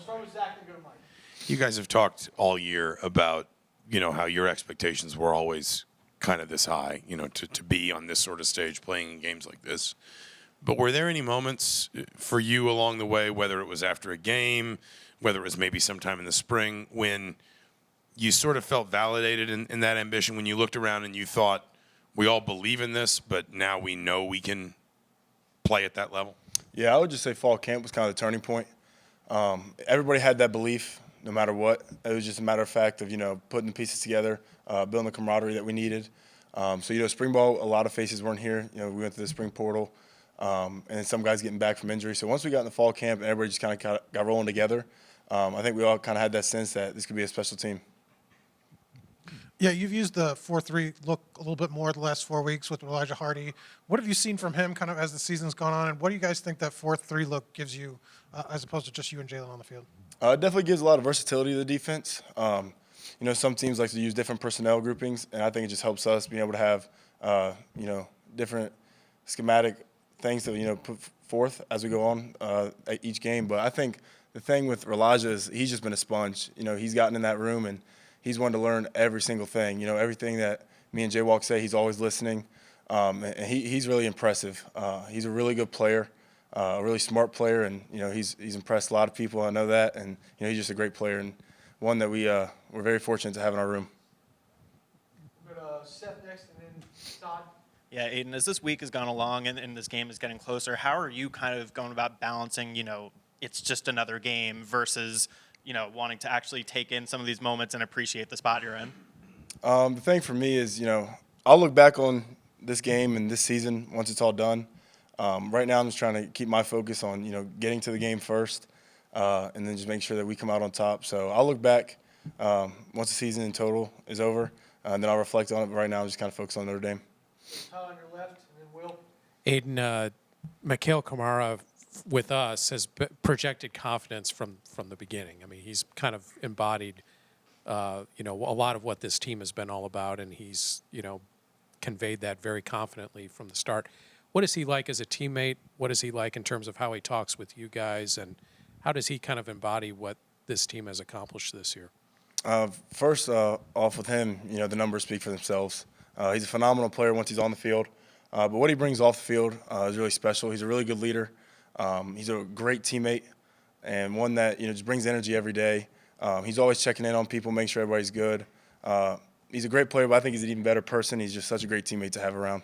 start with Zach and go to Mike. You guys have talked all year about, how your expectations were always kind of this high, to be on this sort of stage playing in games like this. But were there any moments for you along the way, whether it was after a game, whether it was maybe sometime in the spring, when you sort of felt validated in that ambition, when you looked around and you thought, we all believe in this, but now we know we can play at that level? Yeah, I would just say fall camp was kind of the turning point. Everybody had that belief no matter what. It was just a matter of fact of, putting the pieces together, building the camaraderie that we needed. So, spring ball, a lot of faces weren't here. We went to the spring portal, and some guys getting back from injury. So once we got in the fall camp and everybody just kind of got rolling together, I think we all kind of had that sense that this could be a special team. Yeah, you've used the 4-3 look a little bit more the last 4 weeks with Elijah Hardy. What have you seen from him kind of as the season's gone on, and what do you guys think that 4-3 look gives you as opposed to just you and Jalen on the field? It definitely gives a lot of versatility to the defense. Some teams like to use different personnel groupings, and I think it just helps us being able to have, different schematic things to, put forth as we go on at each game. But I think the thing with Elijah is he's just been a sponge. He's gotten in that room, and he's wanted to learn every single thing. Everything that me and J-Walk say, he's always listening. And he's really impressive. He's a really good player. A really smart player, and he's impressed a lot of people. I know that, and he's just a great player and one that we're very fortunate to have in our room. We'll go to Seth next, and then Todd. Yeah, Aiden, as this week has gone along and this game is getting closer, how are you kind of going about balancing, it's just another game versus, wanting to actually take in some of these moments and appreciate the spot you're in? The thing for me is, I'll look back on this game and this season once it's all done. Right now, I'm just trying to keep my focus on, getting to the game first, and then just make sure that we come out on top. So I'll look back once the season in total is over, and then I'll reflect on it. But right now, I'm just kind of focused on Notre Dame. Todd on your left, and then Will. Aiden, Mikhail Kamara with us has projected confidence from the beginning. I mean, he's kind of embodied, a lot of what this team has been all about, and he's, conveyed that very confidently from the start. What is he like as a teammate? What is he like in terms of how he talks with you guys, and how does he kind of embody what this team has accomplished this year? First off with him, the numbers speak for themselves. He's a phenomenal player once he's on the field, but what he brings off the field is really special. He's a really good leader. He's a great teammate, and one that just brings energy every day. He's always checking in on people, making sure everybody's good. He's a great player, but I think he's an even better person. He's just such a great teammate to have around.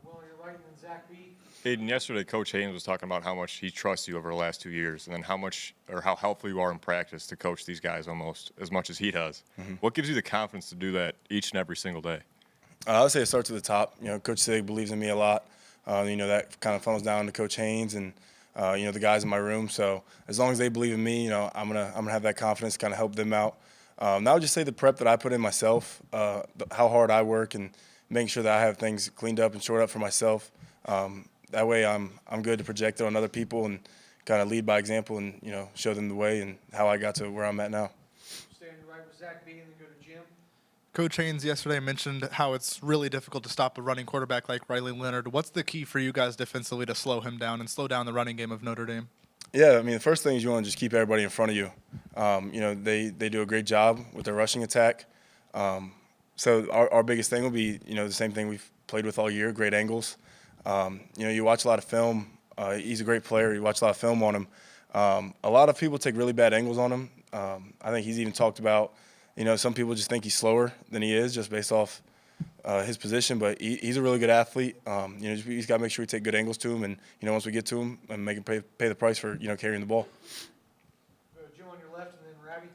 Will on your right, and then Zach B. Aiden, yesterday Coach Haynes was talking about how much he trusts you over the last 2 years, and then how helpful you are in practice to coach these guys almost as much as he does. Mm-hmm. What gives you the confidence to do that each and every single day? I would say it starts at the top. Coach Sig believes in me a lot. That kind of funnels down to Coach Haynes and the guys in my room. So as long as they believe in me, I'm gonna have that confidence to kind of help them out. And I would just say the prep that I put in myself, how hard I work, and making sure that I have things cleaned up and shored up for myself. That way I'm good to project it on other people and kind of lead by example and show them the way and how I got to where I'm at now. Stay on your right with Zach B, and then go to Jim. Coach Haynes yesterday mentioned how it's really difficult to stop a running quarterback like Riley Leonard. What's the key for you guys defensively to slow him down and slow down the running game of Notre Dame? Yeah, the first thing is you want to just keep everybody in front of you. They do a great job with their rushing attack. So our biggest thing will be, the same thing we've played with all year, great angles. You watch a lot of film. He's a great player. You watch a lot of film on him. A lot of people take really bad angles on him. I think he's even talked about, some people just think he's slower than he is just based off his position, but he's a really good athlete. He's got to make sure we take good angles to him, and once we get to him, and make him pay the price for carrying the ball. Jim on your left, and then Ravi.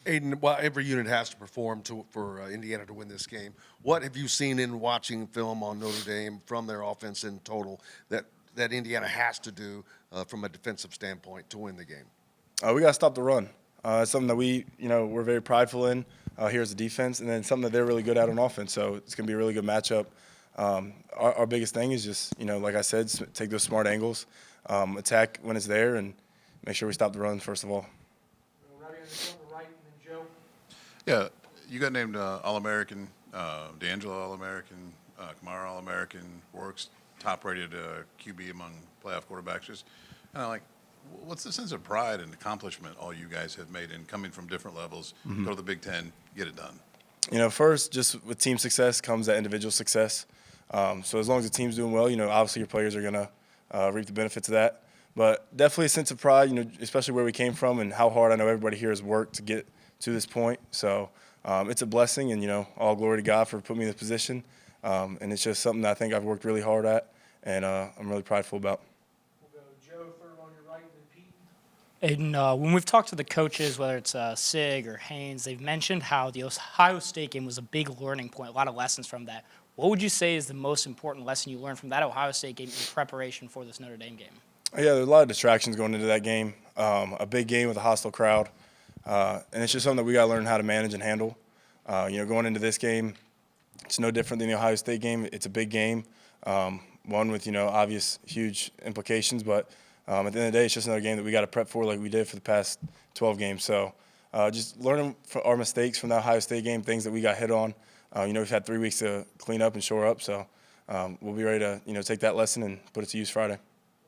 Aiden, well, every unit has to perform for Indiana to win this game. What have you seen in watching film on Notre Dame from their offense in total that Indiana has to do from a defensive standpoint to win the game? We got to stop the run. It's something that we're very prideful in here as a defense, and then something that they're really good at on offense. So it's going to be a really good matchup. Our biggest thing is just, like I said, take those smart angles, attack when it's there, and make sure we stop the run first of all. Ravi on the right, and then Joe. Yeah, you got named All-American, D'Angelo All-American, Kamara All-American, Works top-rated QB among playoff quarterbacks. Just kind of like, What's the sense of pride and accomplishment all you guys have made in coming from different levels, go to the Big Ten, get it done? You know, first, just with team success comes that individual success. So as long as the team's doing well, you know, obviously your players are going to reap the benefits of that. But definitely a sense of pride, you know, especially where we came from and how hard I know everybody here has worked to get to this point. So it's a blessing, and, you know, all glory to God for putting me in this position. And it's just something that I think I've worked really hard at, and I'm really prideful about. We'll go Joe third on your right, then Pete. And when we've talked to the coaches, whether it's Sig or Haynes, they've mentioned how the Ohio State game was a big learning point, a lot of lessons from that. What would you say is the most important lesson you learned from that Ohio State game in preparation for this Notre Dame game? Yeah, there's a lot of distractions going into that game. A big game with a hostile crowd, and it's just something that we got to learn how to manage and handle. You know, going into this game, it's no different than the Ohio State game. It's a big game, one with, you know, obvious huge implications, but at the end of the day, it's just another game that we got to prep for like we did for the past 12 games. So just learning from our mistakes from the Ohio State game, things that we got hit on. You know, we've had 3 weeks to clean up and shore up, so we'll be ready to, you know, take that lesson and put it to use Friday.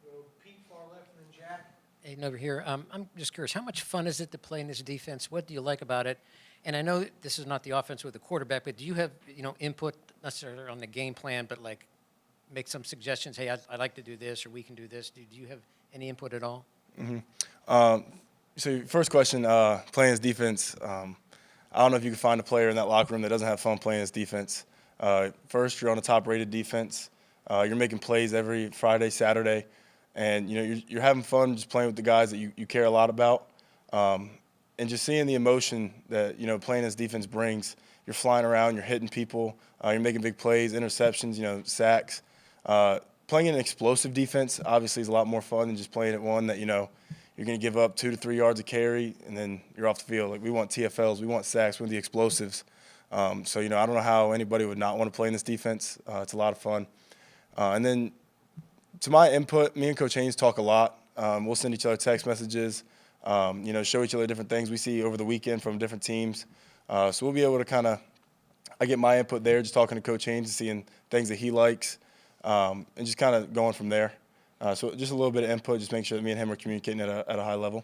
We'll go Pete far left, and then Jack. Aiden over here. I'm just curious, how much fun is it to play in this defense? What do you like about it? And I know this is not the offense with the quarterback, but do you have, you know, input not necessarily on the game plan, but like make some suggestions? Hey, I'd like to do this, or we can do this. Do you have any input at all? So first question, playing this defense, I don't know if you can find a player in that locker room that doesn't have fun playing this defense. First, you're on a top-rated defense. You're making plays every Friday, Saturday, and, you know, you're having fun just playing with the guys that you care a lot about. And just seeing the emotion that, you know, playing this defense brings. You're flying around, you're hitting people, you're making big plays, interceptions, you know, sacks. Playing an explosive defense obviously is a lot more fun than just playing at one that, you know, you're going to give up 2 to 3 yards of carry and then you're off the field. Like, we want TFLs, we want sacks, we want the explosives. So, you know, I don't know how anybody would not want to play in this defense. It's a lot of fun. And then to my input, me and Coach Haynes talk a lot. We'll send each other text messages, you know, show each other different things we see over the weekend from different teams. So we'll be able to kind of, I get my input there, just talking to Coach Haynes and seeing things that he likes, and just kind of going from there. So just a little bit of input, just make sure that me and him are communicating at a high level.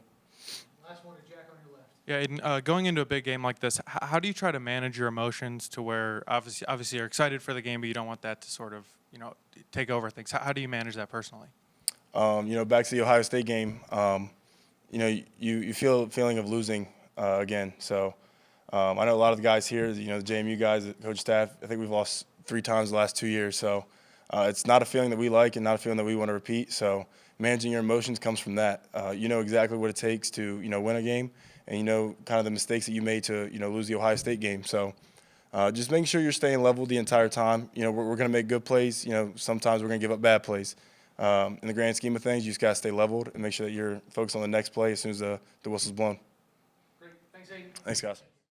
Last one to Jack on your left. Yeah, Aiden, going into a big game like this, how do you try to manage your emotions to where obviously you're excited for the game, but you don't want that to sort of, you know, take over things? How do you manage that personally? You know, back to the Ohio State game, you know, you feel a feeling of losing again. So I know a lot of the guys here, you know, the JMU guys, the coach staff, I think we've lost 3 times the last 2 years. So it's not a feeling that we like and not a feeling that we want to repeat. So managing your emotions comes from that. You know exactly what it takes to, you know, win a game, and you know kind of the mistakes that you made to, you know, lose the Ohio State game. So just making sure you're staying level the entire time. You know, we're going to make good plays. You know, sometimes we're going to give up bad plays. In the grand scheme of things, you just got to stay leveled and make sure that you're focused on the next play as soon as the whistle's blown. Great. Thanks, Aiden. Thanks, guys.